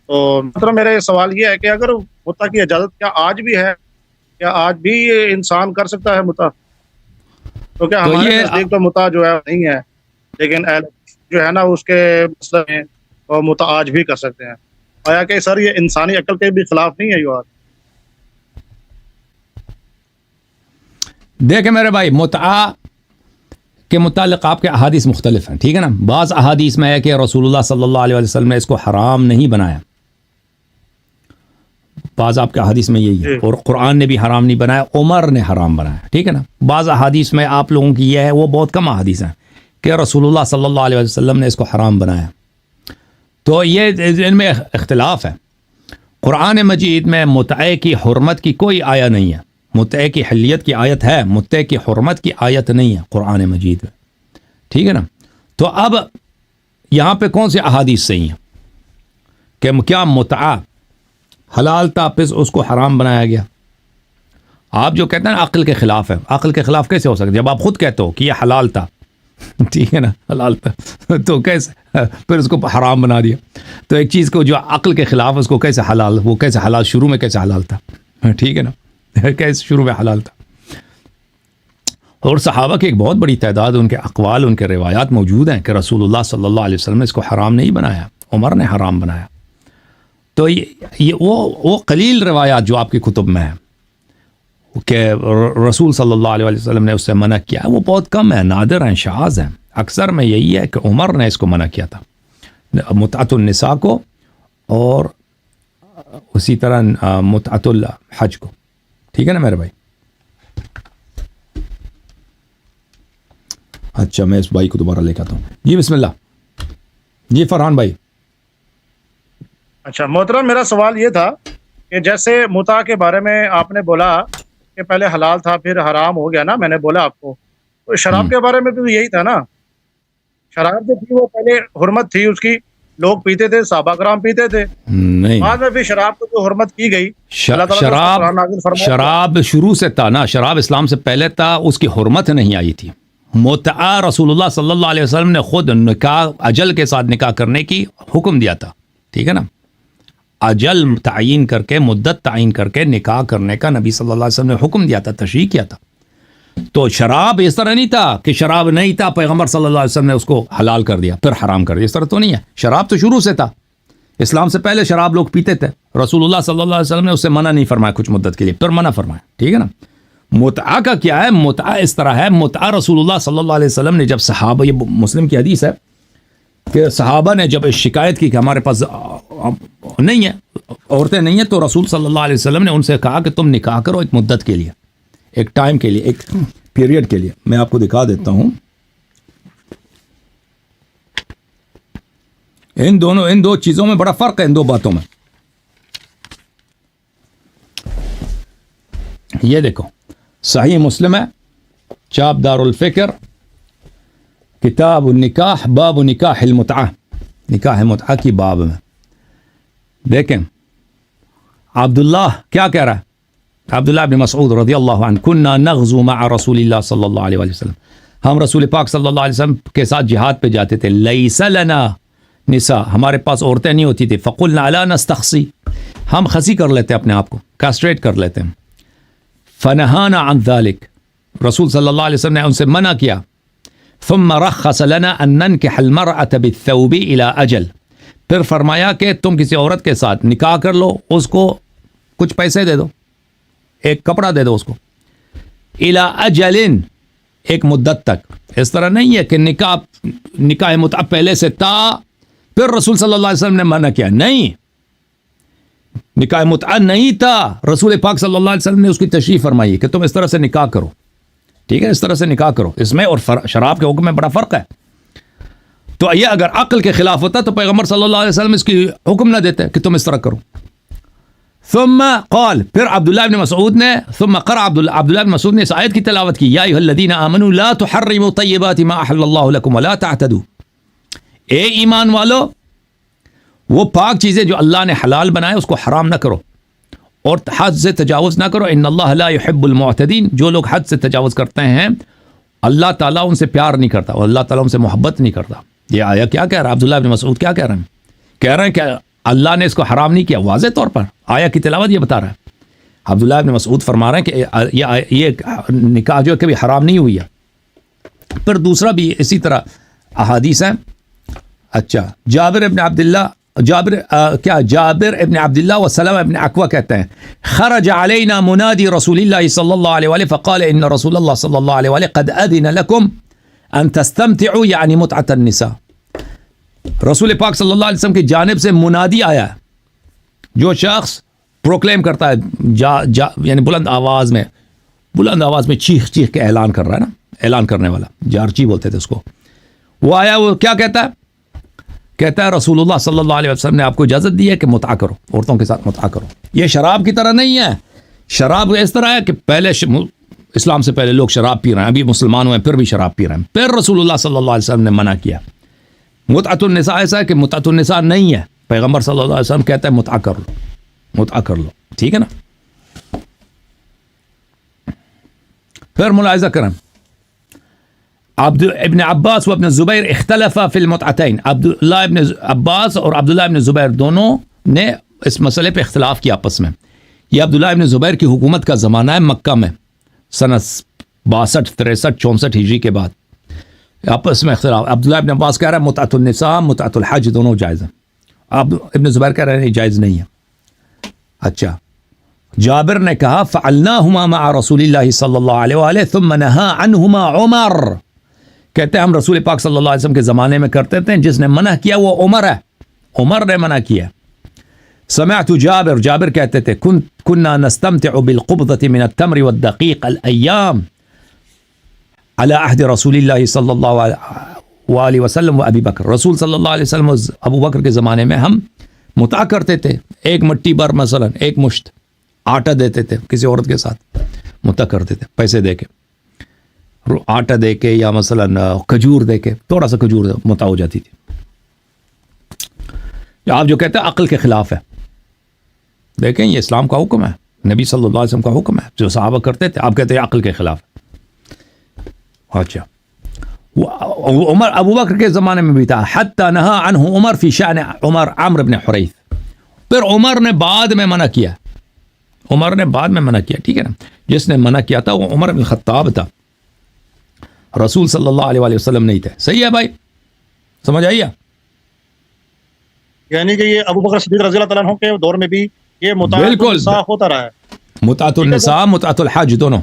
تو مطلب میرے سوال یہ ہے کہ اگر متع کی اجازت کیا آج بھی ہے، کیا آج بھی انسان کر سکتا ہے متع؟ تو کیا تو ہمارے یہ نزدیک تو متع جو ہے نہیں ہے، لیکن اہل جو ہے نا اس کے مسئلے میں وہ متع آج بھی کر سکتے ہیں. آیا کہ سر یہ انسانی عقل کے بھی خلاف نہیں ہے یہ بات؟ دیکھیں میرے بھائی، متعہ کے متعلق آپ کے احادیث مختلف ہیں، ٹھیک ہے نا. بعض احادیث میں ہے کہ رسول اللہ صلی اللہ علیہ وسلم نے اس کو حرام نہیں بنایا، بعض آپ کے احادیث میں یہی ہے، اور قرآن نے بھی حرام نہیں بنایا، عمر نے حرام بنایا، ٹھیک ہے نا. بعض احادیث میں آپ لوگوں کی یہ ہے، وہ بہت کم احادیث ہیں کہ رسول اللہ صلی اللہ علیہ وسلم نے اس کو حرام بنایا. تو یہ ان میں اختلاف ہے. قرآن مجید میں متعے کی حرمت کی کوئی آیت نہیں ہے، متعے کی حلیت کی آیت ہے، متعے کی حرمت کی آیت نہیں ہے قرآن مجید میں، ٹھیک ہے نا. تو اب یہاں پہ کون سے احادیث صحیح ہیں کہ کیا متعہ حلال تھا پھر اس کو حرام بنایا گیا؟ آپ جو کہتے ہیں نا عقل کے خلاف ہے، عقل کے خلاف کیسے ہو سکتا جب آپ خود کہتے ہو کہ یہ حلال تھا، ٹھیک ہے نا، حلال تھا تو کیسے پھر اس کو حرام بنا دیا؟ تو ایک چیز کو جو عقل کے خلاف اس کو کیسے حلال، وہ کیسے حلال، شروع میں کیسے حلال تھا، ٹھیک ہے نا، کیسے شروع میں حلال تھا؟ اور صحابہ کی ایک بہت بڑی تعداد، ان کے اقوال، ان کے روایات موجود ہیں کہ رسول اللہ صلی اللہ علیہ وسلم نے اس کو حرام نہیں بنایا، عمر نے حرام بنایا. تو یہ وہ قلیل روایات جو آپ کی کتب میں ہیں کہ رسول صلی اللہ علیہ وسلم نے اس سے منع کیا، وہ بہت کم ہے، نادر ہیں، شاذ ہیں. اکثر میں یہی ہے کہ عمر نے اس کو منع کیا تھا، متعۃ النساء کو، اور اسی طرح متعۃ الحج کو، ٹھیک ہے نا میرے بھائی. اچھا میں اس بھائی کو دوبارہ لے کے آتا ہوں. جی بسم اللہ. جی فرحان بھائی. اچھا محترم، میرا سوال یہ تھا کہ جیسے متع کے بارے میں آپ نے بولا کہ پہلے حلال تھا پھر حرام ہو گیا نا، میں نے بولا آپ کو، تو شراب کے بارے میں بھی یہی تھا نا. شراب جو تھی وہ پہلے حرمت تھی اس کی، لوگ پیتے تھے، صحابہ کرام پیتے تھے، نہیں، بعد میں پھر شراب کو جو حرمت کی گئی، اللہ تعالیٰ نے اس کو قرآن نازل فرمایا. شراب شروع سے تھا نا، شراب اسلام سے پہلے تھا، اس کی حرمت نہیں آئی تھی. متعہ رسول اللہ صلی اللہ علیہ وسلم نے خود نکاح، اجل کے ساتھ نکاح کرنے کی حکم دیا تھا، ٹھیک ہے نا. اجل تعین کر کے، مدت تعین کر کے نکاح کرنے کا نبی صلی اللہ علیہ وسلم نے حکم دیا تھا، تشریح کیا تھا. تو شراب اس طرح نہیں تھا کہ شراب نہیں تھا، پیغمبر صلی اللہ علیہ وسلم نے اس کو حلال کر دیا پھر حرام کر دیا، اس طرح تو نہیں ہے. شراب تو شروع سے تھا، اسلام سے پہلے شراب لوگ پیتے تھے، رسول اللہ صلی اللہ علیہ وسلم نے اس سے منع نہیں فرمایا کچھ مدت کے لیے، پھر منع فرمایا، ٹھیک ہے نا. متعہ کا کیا ہے؟ متعہ اس طرح ہے، متعہ رسول اللہ صلی اللہ علیہ وسلم نے جب صحابہ، یہ مسلم کی حدیث ہے کہ صحابہ نے جب شکایت کی کہ ہمارے پاس نہیں ہے، عورتیں نہیں ہیں، تو رسول صلی اللہ علیہ وسلم نے ان سے کہا کہ تم نکاح کرو ایک مدت کے لیے، ایک ٹائم کے لیے، ایک پیریڈ کے لیے. میں آپ کو دکھا دیتا ہوں. ان دو چیزوں میں بڑا فرق ہے، ان دو باتوں میں. یہ دیکھو صحیح مسلم ہے، چاپ دار الفکر، کتاب النکاح، باب نکاح المتعہ، نکاح متعہ کی باب میں دیکھیں عبداللہ کیا کہہ رہا ہے. عبداللہ بن مسعود رضی اللہ عنہ، کننا نغزو مع رسول اللہ صلی اللہ علیہ وسلم، ہم رسول پاک صلی اللہ علیہ وسلم کے ساتھ جہاد پہ جاتے تھے. لیس لنا نساء، ہمارے پاس عورتیں نہیں ہوتی تھی. فقلنا الا نستخسی، ہم خسی کر لیتے اپنے آپ کو، کاسٹریٹ کر لیتے ہیں. فنہانا عن ذلك، رسول صلی اللہ علیہ وسلم نے ان سے منع کیا. ثم رخص لنا ان ننكح المرأة بالثوب الى اجل، پھر فرمایا کہ تم کسی عورت کے ساتھ نکاح کر لو، اس کو کچھ پیسے دے دو، ایک کپڑا دے دو اس کو، الى اجل، ایک مدت تک. اس طرح نہیں ہے کہ نکاح متعہ پہلے سے تھا پھر رسول صلی اللہ علیہ وسلم نے منع کیا، نہیں، نکاح متعہ نہیں تھا، رسول پاک صلی اللہ علیہ وسلم نے اس کی تشریح فرمائی کہ تم اس طرح سے نکاح کرو، ٹھیک ہے، اس طرح سے نکاح کرو. اس میں اور شراب کے حکم میں بڑا فرق ہے. تو یہ اگر عقل کے خلاف ہوتا تو پیغمبر صلی اللہ علیہ وسلم اس کی حکم نہ دیتے کہ تم اس طرح کرو. ثم قال، پھر عبداللہ بن مسعود نے، ثم قرأ عبداللہ بن مسعود نے اس آیت کی تلاوت کی، یا ایھا الذین آمنوا لا تحرموا طیبات ما احل اللہ لکم ولا تعتدوا، اے ایمان والو، وہ پاک چیزیں جو اللہ نے حلال بنائے اس کو حرام نہ کرو اور حد سے تجاوز نہ کرو. ان اللہ لا يحب المعتدین، جو لوگ حد سے تجاوز کرتے ہیں اللہ تعالیٰ ان سے پیار نہیں کرتا اور اللہ تعالیٰ ان سے محبت نہیں کرتا. یہ آیا کیا کہہ رہا ہے عبداللہ بن مسعود؟ کیا کہہ رہے ہیں؟ کہہ رہے ہیں کہ اللہ نے اس کو حرام نہیں کیا واضح طور پر، آیا کی تلاوت یہ بتا رہا ہے. عبداللہ ابن مسعود فرما رہے ہیں کہ یہ نکاح جو ہے کبھی حرام نہیں ہوئی ہے. پھر دوسرا بھی اسی طرح احادیث ہیں. اچھا جابر ابن عبداللہ وسلم ابن عقوہ کہتے ہیں خرج علینا منادی رسول اللہ صلی اللہ علیہ وآلہ فقال ان رسول اللہ صلی اللہ علیہ وآلہ قد اذن لکم ان تستمتعوا یعنی متعۃ النساء. رسول پاک صلی اللہ علیہ وسلم کی جانب سے منادی آیا ہے. جو شخص پروکلیم کرتا ہے یعنی بلند آواز میں چیخ کے اعلان کر رہا ہے نا، اعلان کرنے والا، جارچی بولتے تھے اس کو. وہ آیا، وہ کیا کہتا ہے؟ کہتا ہے رسول اللہ صلی اللہ علیہ وسلم نے آپ کو اجازت دی ہے کہ متعہ کرو، عورتوں کے ساتھ متعہ کرو. یہ شراب کی طرح نہیں ہے. شراب اس طرح ہے کہ پہلے اسلام سے پہلے لوگ شراب پی رہے ہیں، ابھی مسلمان ہوئے پھر بھی شراب پی رہے ہیں، پھر رسول اللہ صلی اللہ علیہ وسلم نے منع کیا. متعۃ النساء ایسا ہے کہ متعۃ النساء نہیں ہے، پیغمبر صلی اللہ علیہ وسلم کہتا ہے متعہ کر لو. ٹھیک ہے نا. پھر ملاحظہ کریں ابن عباس و ابن زبیر اختلفا فی المتعتین. عبداللہ ابن عباس اور عبداللہ ابن زبیر دونوں نے اس مسئلے پہ اختلاف کیا آپس میں. یہ عبداللہ ابن زبیر کی حکومت کا زمانہ ہے مکہ میں، سنہ 62 63 64 ہجری کے بعد. آپس میں اختلاف. عبداللہ ابن عباس کہہ رہا ہے متعۃ النساء متعۃ الحج دونوں جائز ہیں. ابن زبیر کہہ رہے ہیں جائز نہیں ہے. اچھا جابر نے کہا فعلناہما مع رسول اللہ صلی اللہ علیہ وآلہ ثم نہا عنہما عمر. کہتے ہیں ہم رسول پاک صلی اللہ علیہ وسلم کے زمانے میں کرتے تھے، جس نے منع کیا وہ عمر ہے، عمر نے منع کیا. سمعت جابر کہتے تھے كنا نستمتع بالقبضة من التمر والدقيق الأيام على عهد رسول اللہ صلی اللہ علیہ وسلم و ابی بکر. رسول صلی اللہ علیہ وسلم و ابو بکر کے زمانے میں ہم متعہ کرتے تھے. ایک مٹی بھر مثلا ایک مشت آٹا دیتے تھے، کسی عورت کے ساتھ متعہ کرتے تھے، پیسے دے کے، آٹا دے کے یا مثلا کھجور دے کے، تھوڑا سا کھجور متعہ ہو جاتی تھی. آپ جو کہتے ہیں عقل کے خلاف ہے، دیکھیں یہ اسلام کا حکم ہے، نبی صلی اللہ علیہ وسلم کا حکم ہے، جو صحابہ کرتے تھے، آپ کہتے ہیں عقل کے خلاف ہے. اچھا عمر ابو بکر کے زمانے میں بھی تھا. حتی نہا عنہ عمر فی شأن عمر بن حریث. پھر عمر نے بعد میں منع کیا، ٹھیک ہے نا. جس نے منع کیا تھا وہ عمر بن خطاب تھا، رسول صلی اللہ علیہ وآلہ وسلم نہیں تھے. صحیح ہے بھائی، سمجھ آئیے؟ یعنی کہ یہ ابو بکر صدیق رضی اللہ تعالیٰ عنہ کے دور میں بھی یہ متعۃ النساء ہوتا رہا ہے. متعۃ النساء متعۃ الحج دونوں